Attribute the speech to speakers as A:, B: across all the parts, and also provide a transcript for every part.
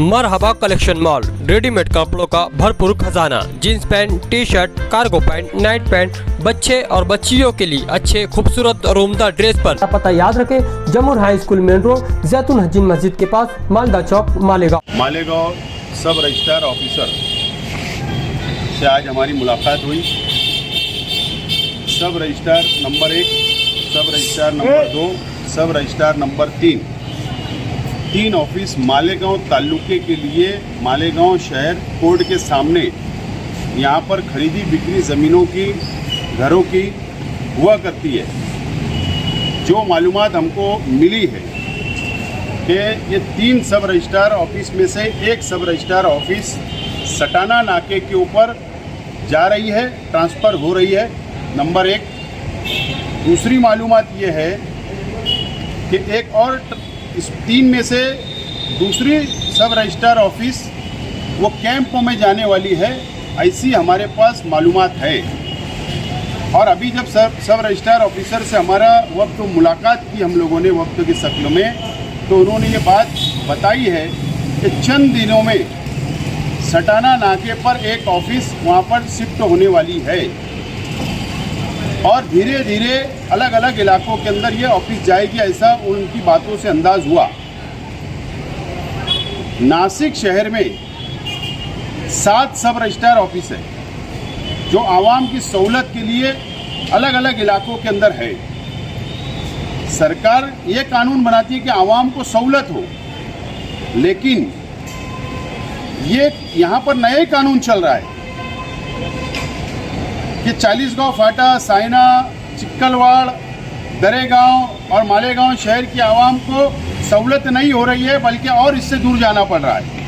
A: मरहबा collection mall, readymade कपड़ों का भरपूर खजाना। Jeans pant, T shirt, cargo pant, night pant, बच्चे और बच्चियों के लिए अच्छे खूबसूरत और उम्दा ड्रेस पर।
B: पता याद रखें, जमुर हाई स्कूल मेन रोड, जैतून हजीन मस्जिद के पास, मालदा चौक,
C: मालेगांव सब रजिस्ट्रार ऑफिसर से आज हमारी मुलाकात हुई। सब रजिस्ट्रार नंबर 1, सब रजिस्ट्रार नंबर 2, सब रजिस्ट्रार नंबर 3, 3 ऑफिस मालेगांव तालुके के लिए मालेगांव शहर कोर्ट के सामने यहाँ पर खरीदी बिक्री ज़मीनों की, घरों की हुआ करती है। जो मालूमात हमको मिली है कि ये 3 सब रजिस्ट्रार ऑफिस में से एक सब रजिस्ट्रार ऑफिस सटाना नाके के ऊपर जा रही है, ट्रांसफ़र हो रही है, नंबर 1। दूसरी मालूमात ये है कि एक और इस 3 में से दूसरी सब रजिस्ट्रार ऑफिस वो कैंपों में जाने वाली है, ऐसी हमारे पास मालूमात है। और अभी जब सब रजिस्ट्रार ऑफिसर से हमारा वक्त मुलाकात की हम लोगों ने वक्त की शक्ल में, तो उन्होंने ये बात बताई है कि चंद दिनों में सटाना नाके पर एक ऑफिस वहाँ पर शिफ्ट होने वाली है और धीरे धीरे अलग अलग इलाकों के अंदर ये ऑफिस जाएगी, ऐसा उनकी बातों से अंदाज हुआ। नासिक शहर में 7 सब रजिस्ट्रार ऑफिस है जो आवाम की सहूलत के लिए अलग अलग इलाकों के अंदर है। सरकार ये कानून बनाती है कि आवाम को सहूलत हो, लेकिन ये यहाँ पर नया ही कानून चल रहा है कि 40 गांव फाटा, साइना, चिक्कलवाड़, दरेगांव और मालेगांव शहर की आवाम को सहूलत नहीं हो रही है, बल्कि और इससे दूर जाना पड़ रहा है।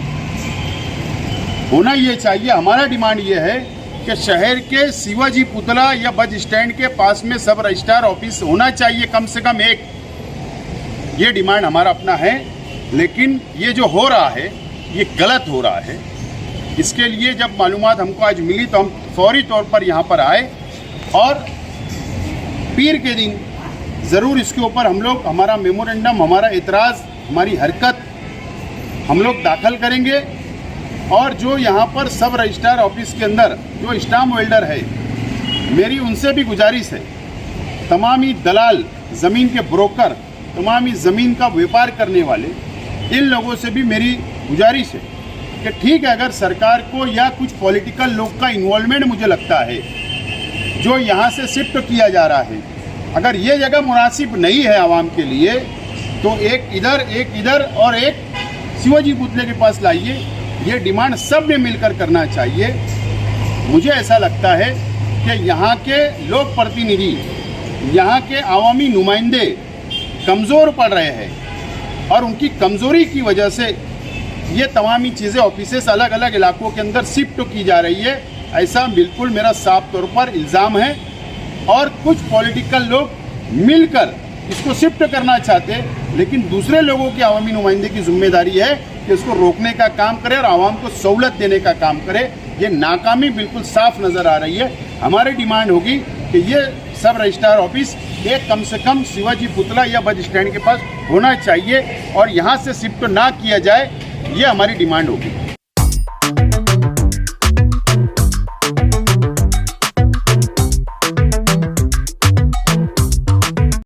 C: होना ये चाहिए, हमारा डिमांड ये है कि शहर के शिवाजी पुतला या बस स्टैंड के पास में सब रजिस्ट्रार ऑफिस होना चाहिए, कम से कम एक। ये डिमांड हमारा अपना है, लेकिन ये जो हो रहा है ये गलत हो रहा है। इसके लिए जब मालूमात हमको आज मिली तो हम फौरी तौर पर यहाँ पर आए और पीर के दिन ज़रूर इसके ऊपर हम लोग हमारा मेमोरेंडम, हमारा एतराज़, हमारी हरकत हम लोग दाखिल करेंगे। और जो यहाँ पर सब रजिस्ट्रार ऑफिस के अंदर जो स्टाम्प होल्डर है, मेरी उनसे भी गुजारिश है, तमाम ही दलाल, ज़मीन के ब्रोकर, तमाम ही ज़मीन का व्यापार करने वाले, इन लोगों से भी मेरी गुजारिश है कि ठीक है, अगर सरकार को या कुछ पॉलिटिकल लोग का इन्वॉल्वमेंट मुझे लगता है जो यहाँ से शिफ्ट किया जा रहा है, अगर ये जगह मुनासिब नहीं है आवाम के लिए, तो एक इधर और एक शिवाजी पुतले के पास लाइए। ये डिमांड सब ने मिलकर करना चाहिए। मुझे ऐसा लगता है कि यहाँ के लोक प्रतिनिधि, यहाँ के आवामी नुमाइंदे कमज़ोर पड़ रहे हैं और उनकी कमज़ोरी की वजह से ये तमामी चीज़ें ऑफिसेस अलग अलग इलाकों के अंदर शिफ्ट की जा रही है, ऐसा बिल्कुल मेरा साफ तौर पर इल्ज़ाम है। और कुछ पॉलिटिकल लोग मिलकर इसको शिफ्ट करना चाहते, लेकिन दूसरे लोगों की आवामी नुमाइंदे की जिम्मेदारी है कि इसको रोकने का काम करे और आवाम को सहूलत देने का काम करे। ये नाकामी बिल्कुल साफ नज़र आ रही है। हमारी डिमांड होगी कि ये सब रजिस्ट्रार ऑफिस एक कम से कम शिवाजी पुतला या बस स्टैंड के पास होना चाहिए और यहाँ से शिफ्ट ना किया जाए, ये हमारी डिमांड होगी।